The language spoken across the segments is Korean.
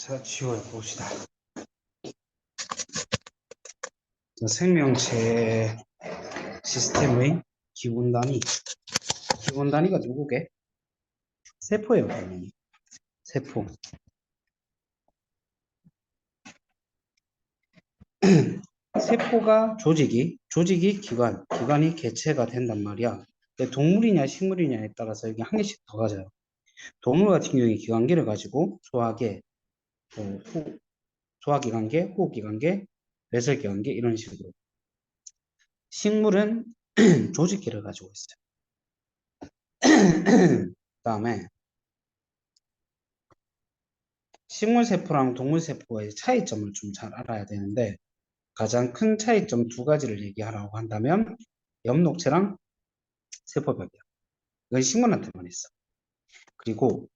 자, 지워 봅시다. 생명체 시스템의 기본 단위. 기본 단위가 누구게? 세포예요, 당연히. 세포. 세포가 조직이 기관이 개체가 된단 말이야. 근데 동물이냐 식물이냐에 따라서 이게 한 개씩 더 가져요. 동물 같은 경우에 기관계를 가지고 소화계, 소화기관계, 호흡기관계, 배설기관계 이런 식으로. 식물은 조직계를 가지고 있어요. 그다음에 식물세포랑 동물세포의 차이점을 좀 잘 알아야 되는데 가장 큰 차이점 두 가지를 얘기하라고 한다면 엽록체랑 세포벽이야. 이건 식물한테만 있어. 그리고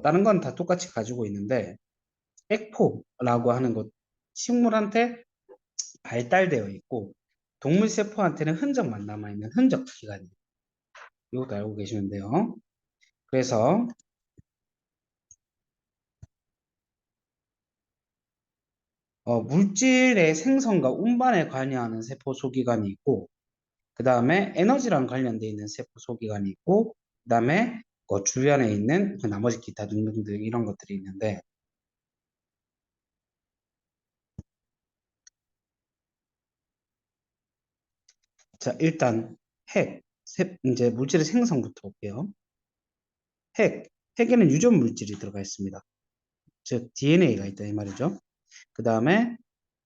다른 건 다 똑같이 가지고 있는데 액포라고 하는 것 식물한테 발달되어 있고 동물세포한테는 흔적만 남아있는 흔적 기관이에요. 이것도 알고 계시면 돼요. 그래서 물질의 생성과 운반에 관여하는 세포 소기관이 있고 그 다음에 에너지랑 관련되어 있는 세포 소기관이 있고 그 다음에 그 주변에 있는 그 나머지 기타 등등등 이런 것들이 있는데 자 일단 이제 물질의 생성부터 볼게요. 핵, 핵에는 유전 물질이 들어가 있습니다. 즉 DNA가 있다 이 말이죠. 그 다음에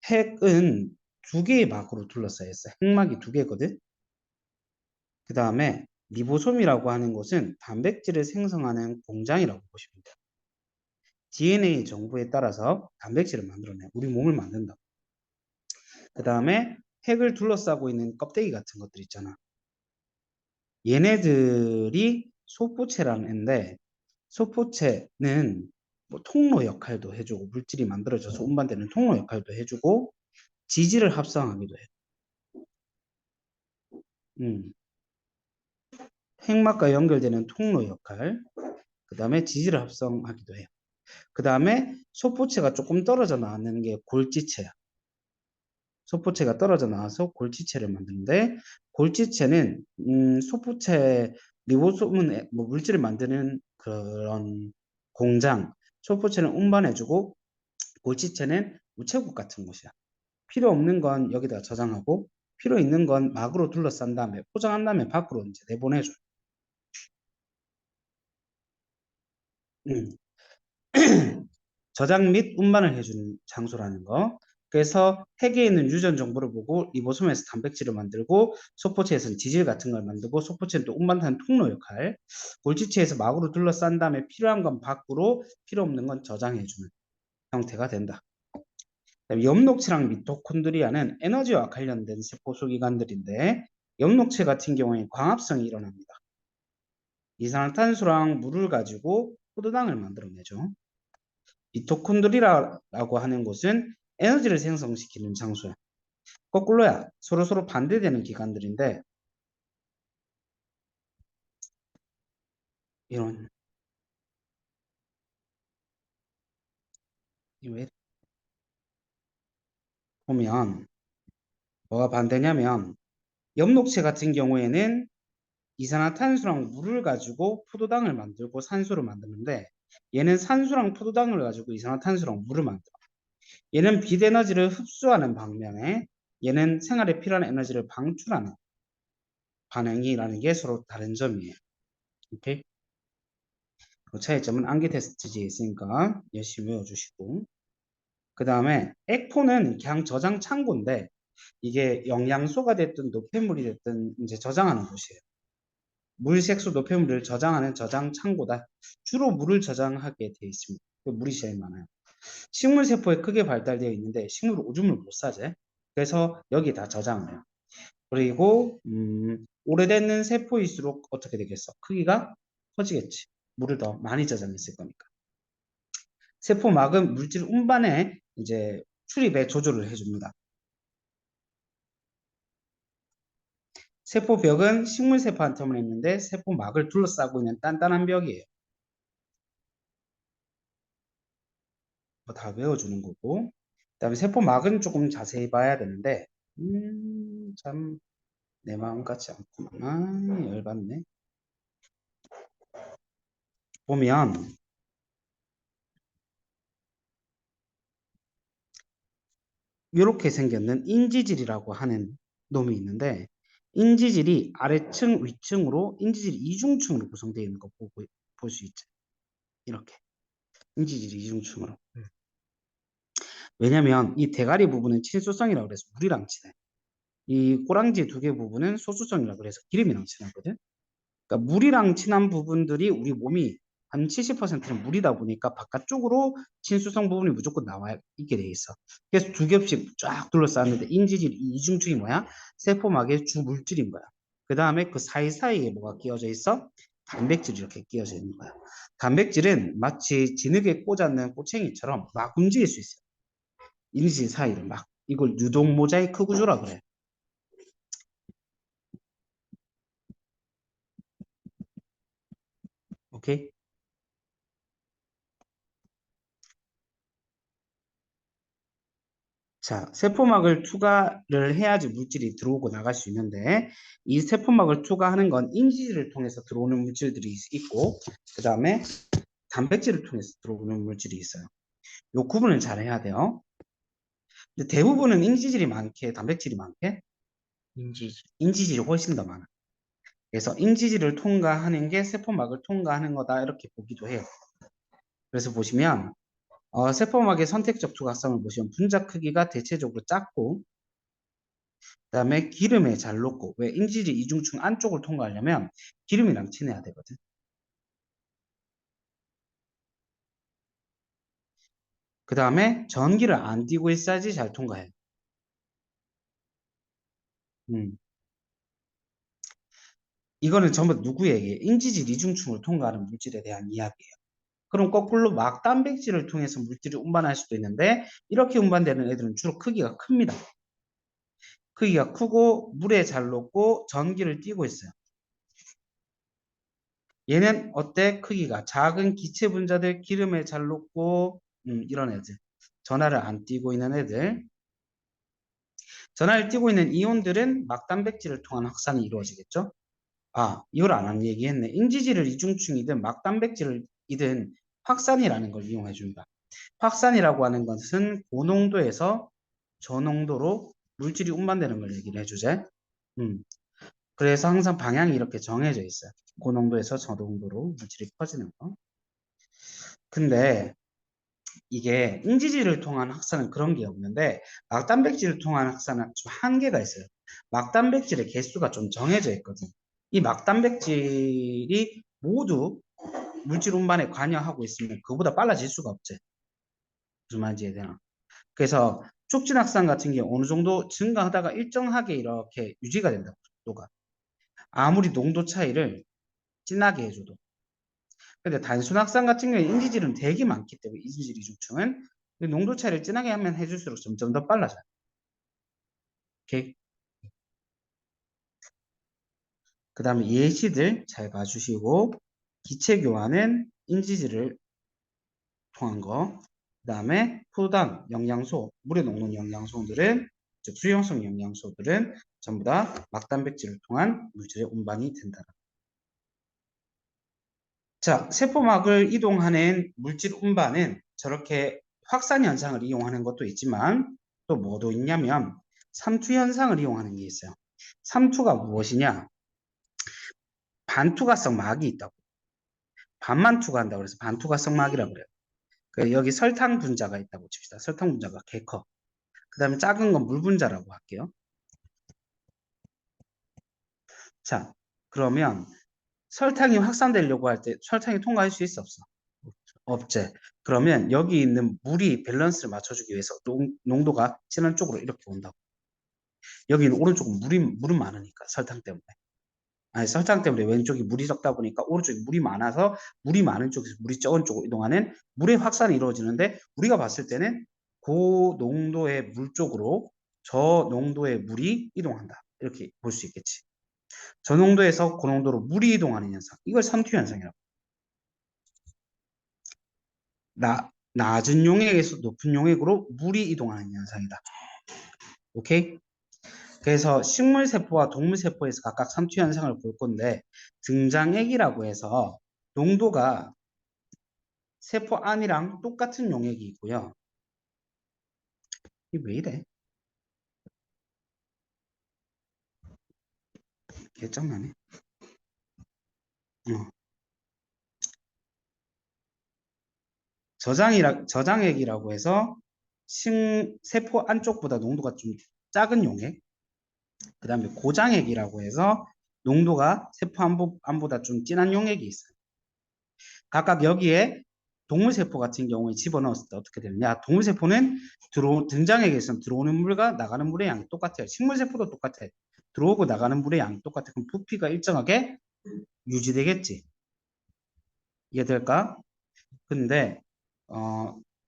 핵은 두 개의 막으로 둘러싸여 있어. 핵막이 두 개거든. 그 다음에 리보솜이라고 하는 것은 단백질을 생성하는 공장이라고 보시면 돼요. DNA 정보에 따라서 단백질을 만들어내. 우리 몸을 만든다. 그 다음에 핵을 둘러싸고 있는 껍데기 같은 것들 있잖아. 얘네들이 소포체라는 애인데 소포체는 뭐 통로 역할도 해주고 물질이 만들어져서 운반되는 통로 역할도 해주고 지질을 합성하기도 해. 음. 핵막과 연결되는 통로 역할, 그 다음에 지질을 합성하기도 해요. 그 다음에 소포체가 조금 떨어져 나왔는 게 골지체야. 소포체가 떨어져 나와서 골지체를 만드는데 골지체는 소포체 리보솜은 뭐 물질을 만드는 그런 공장, 소포체는 운반해주고 골지체는 우체국 같은 곳이야. 필요 없는 건 여기다 저장하고 필요 있는 건 막으로 둘러싼 다음에 포장한 다음에 밖으로 이제 내보내줘. 음. 저장 및 운반을 해주는 장소라는 거. 그래서 핵에 있는 유전 정보를 보고 리보솜에서 단백질을 만들고 소포체에서는 지질 같은 걸 만들고 소포체는 또 운반하는 통로 역할. 골지체에서 막으로 둘러싼 다음에 필요한 건 밖으로 필요 없는 건 저장해주는 형태가 된다. 엽록체랑 미토콘드리아는 에너지와 관련된 세포 소기관들인데 엽록체 같은 경우에 광합성이 일어납니다. 이산화탄소랑 물을 가지고 포도당을 만들어내죠. 미토콘드리아라고 하는 곳은 에너지를 생성시키는 장소야. 거꾸로야. 서로서로 반대되는 기관들인데 이런 왜 보면 뭐가 반대냐면 엽록체 같은 경우에는 이산화탄소랑 물을 가지고 포도당을 만들고 산소를 만드는데 얘는 산소랑 포도당을 가지고 이산화탄소랑 물을 만들어. 얘는 빛 에너지를 흡수하는 방면에 얘는 생활에 필요한 에너지를 방출하는 반응이라는 게 서로 다른 점이에요. 오케이? 그 차이점은 암기 테스트지에 있으니까 열심히 외워주시고 그 다음에 액포는 그냥 저장 창고인데 이게 영양소가 됐든 노폐물이 됐든 이제 저장하는 곳이에요. 물, 색소, 노폐물을 저장하는 저장 창고다. 주로 물을 저장하게 되어 있습니다. 물이 제일 많아요. 식물 세포에 크게 발달되어 있는데 식물 오줌을 못 싸제. 그래서 여기 다 저장을 해요. 그리고 오래되는 세포일수록 어떻게 되겠어? 크기가 커지겠지. 물을 더 많이 저장했을 거니까. 세포막은 물질 운반에 이제 출입에 조절을 해줍니다. 세포벽은 식물세포한테만 있는데 세포막을 둘러싸고 있는 단단한 벽이에요. 뭐 다 외워주는 거고. 그다음에 세포막은 조금 자세히 봐야 되는데, 참 내 마음 같지 않구만. 아, 열받네. 보면 이렇게 생겼는 인지질이라고 하는 놈이 있는데, 인지질이 아래층, 위층으로 인지질이 이중층으로 구성되어 있는 거 보고 볼 수 있죠. 이렇게 인지질이 이중층으로. 왜냐면 이 대가리 부분은 친수성이라고 그래서 물이랑 친해. 이 꼬랑지 두 개 부분은 소수성이라고 그래서 기름이랑 친하거든. 그러니까 물이랑 친한 부분들이 우리 몸이 한 70%는 물이다 보니까 바깥쪽으로 친수성 부분이 무조건 나와 있게 돼 있어. 그래서 두 겹씩 쫙 둘러싸는데 인지질 이 이중층이 뭐야? 세포막의 주 물질인 거야. 그 다음에 그 사이사이에 뭐가 끼어져 있어? 단백질이 이렇게 끼어져 있는 거야. 단백질은 마치 진흙에 꽂았는 꼬챙이처럼 막 움직일 수 있어. 인지질 사이를 막. 이걸 유동 모자이크 구조라 그래. 오케이? 자, 세포막을 투과를 해야지 물질이 들어오고 나갈 수 있는데, 이 세포막을 투과하는 건 인지질을 통해서 들어오는 물질들이 있고, 그 다음에 단백질을 통해서 들어오는 물질이 있어요. 요 구분을 잘 해야 돼요. 근데 대부분은 인지질이 많게, 단백질이 많게, 인지질이 훨씬 더 많아. 그래서 인지질을 통과하는 게 세포막을 통과하는 거다, 이렇게 보기도 해요. 그래서 보시면, 세포막의 선택적 투과성을 보시면 분자 크기가 대체적으로 작고, 그다음에 기름에 잘 녹고 왜 인지지 이중층 안쪽을 통과하려면 기름이랑 친해야 되거든. 그 다음에 전기를 안 띠고 있어야지 잘 통과해. 음. 이거는 전부 누구 얘기예요? 인지질 이중층을 통과하는 물질에 대한 이야기예요. 그럼 거꾸로 막 단백질을 통해서 물질이 운반할 수도 있는데 이렇게 운반되는 애들은 주로 크기가 큽니다. 크기가 크고 물에 잘 녹고 전기를 띠고 있어요. 얘는 어때? 크기가 작은 기체 분자들 기름에 잘 녹고 이런 애들. 전하를 안 띠고 있는 애들. 전하를 띠고 있는 이온들은 막단백질을 통한 확산이 이루어지겠죠? 아, 이걸 안 한 얘기했네. 인지질을 이중층이든 막단백질이든 확산이라는 걸 이용해 줍니다. 확산이라고 하는 것은 고농도에서 저농도로 물질이 운반되는 걸 얘기를 해주제. 그래서 항상 방향이 이렇게 정해져 있어요. 고농도에서 저농도로 물질이 퍼지는 거. 근데 이게 인지질을 통한 확산은 그런 게 없는데 막단백질을 통한 확산은 좀 한계가 있어요. 막단백질의 개수가 좀 정해져 있거든. 이 막단백질이 모두 물질 운반에 관여하고 있으면 그보다 빨라질 수가 없지. 무슨 말인지 이해되나? 그래서 촉진 확산 같은 경우 어느 정도 증가하다가 일정하게 이렇게 유지가 된다고. 속도가. 아무리 농도 차이를 진하게 해줘도. 근데 단순 확산 같은 경우에 인지질은 되게 많기 때문에 인지질 이중층은 농도 차이를 진하게 하면 해줄수록 점점 더 빨라져요. 오케이. 그 다음에 예시들 잘 봐주시고 기체 교환은 인지질을 통한 거. 그 다음에 포도당, 영양소, 물에 녹는 영양소들은 즉 수용성 영양소들은 전부 다 막단백질을 통한 물질의 운반이 된다. 자, 세포막을 이동하는 물질 운반은 저렇게 확산 현상을 이용하는 것도 있지만 또 뭐도 있냐면 삼투 현상을 이용하는 게 있어요. 삼투가 무엇이냐? 반투과성 막이 있다고. 반만 투과한다고 그래서 반투과성 막이라고 그래요. 여기 설탕 분자가 있다고 칩시다. 설탕 분자가 개 커. 그 다음에 작은 건 물 분자라고 할게요. 자, 그러면 설탕이 확산되려고 할 때 설탕이 통과할 수 있어 없어? 없지. 그러면 여기 있는 물이 밸런스를 맞춰주기 위해서 농도가 진한 쪽으로 이렇게 온다고. 여기는 오른쪽은 물은 많으니까 설탕 때문에. 아니 설탕 때문에 왼쪽이 물이 적다 보니까 오른쪽이 물이 많아서 물이 많은 쪽에서 물이 적은 쪽으로 이동하는 물의 확산이 이루어지는데 우리가 봤을 때는 고농도의 물 쪽으로 저농도의 물이 이동한다. 이렇게 볼 수 있겠지. 저농도에서 고농도로 물이 이동하는 현상. 이걸 삼투 현상이라고. 낮은 용액에서 높은 용액으로 물이 이동하는 현상이다. 오케이? 그래서 식물세포와 동물세포에서 각각 삼투 현상을 볼 건데 등장액이라고 해서 농도가 세포 안이랑 똑같은 용액이 있고요. 이게 왜 이래? 개짱나네. 어. 저장액이라고 해서 세포 안쪽보다 농도가 좀 작은 용액. 그 다음에 고장액이라고 해서 농도가 세포 안보다 좀 진한 용액이 있어요. 각각 여기에 동물세포 같은 경우에 집어넣었을 때 어떻게 되느냐. 동물세포는 등장액에서는 들어오는 물과 나가는 물의 양이 똑같아요. 식물세포도 똑같아요. 들어오고 나가는 물의 양이 똑같아요. 그럼 부피가 일정하게 유지되겠지. 이해될까? 근데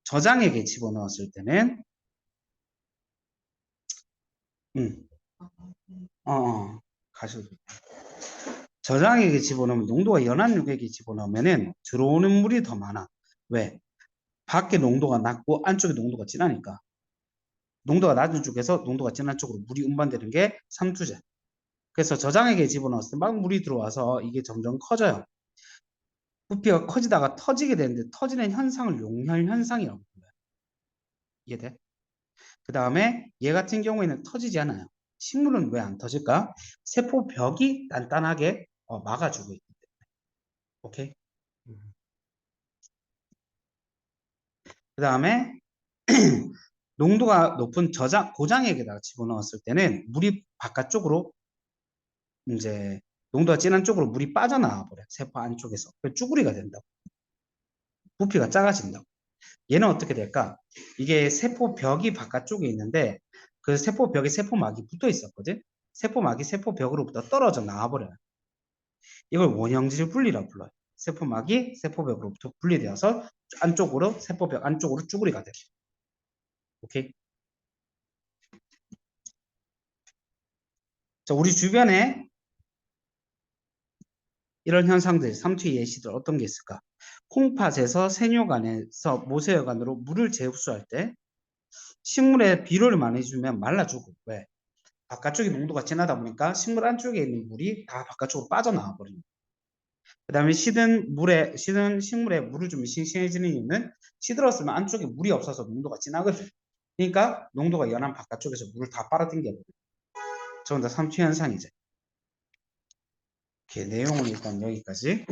저장액에 집어넣었을 때는 음, 가셔도 돼. 저장액에 집어넣으면 농도가 연한 용액에 집어넣으면은 들어오는 물이 더 많아. 왜? 밖에 농도가 낮고 안쪽에 농도가 진하니까. 농도가 낮은 쪽에서 농도가 진한 쪽으로 물이 운반되는 게 삼투제. 그래서 저장액에 집어넣었을 때 막 물이 들어와서 이게 점점 커져요. 부피가 커지다가 터지게 되는데 터지는 현상을 용혈 현상이라고 불러요. 이해돼? 그 다음에 얘 같은 경우에는 터지지 않아요. 식물은 왜 안 터질까? 세포 벽이 단단하게 막아주고 있기 때문에. 오케이? 그 다음에 농도가 높은 고장액에다가 집어넣었을 때는 물이 바깥쪽으로 이제 농도가 진한 쪽으로 물이 빠져나와 버려요. 세포 안쪽에서. 쭈구리가 된다고. 부피가 작아진다고. 얘는 어떻게 될까? 이게 세포 벽이 바깥쪽에 있는데 그 세포 벽에 세포막이 붙어 있었거든. 세포막이 세포 벽으로부터 떨어져 나와 버려요. 이걸 원형질 분리라고 불러요. 세포막이 세포벽으로부터 분리되어서 안쪽으로 세포벽 안쪽으로 쭈구리가 돼요. 오케이? 자, 우리 주변에 이런 현상들, 삼투의 예시들 어떤 게 있을까? 콩팥에서 세뇨간에서 모세혈관으로 물을 재흡수할 때 식물에 비료를 많이 주면 말라주고 왜? 바깥쪽이 농도가 진하다 보니까 식물 안쪽에 있는 물이 다 바깥쪽으로 빠져나와 버립니다. 그 다음에 시든 식물에 물을 주면 싱싱해지는 이유는 시들었으면 안쪽에 물이 없어서 농도가 진하거든. 그러니까 농도가 연한 바깥쪽에서 물을 다 빨아당겨 버려요. 전부 다 삼투 현상이죠. 오케이, 내용은 일단 여기까지.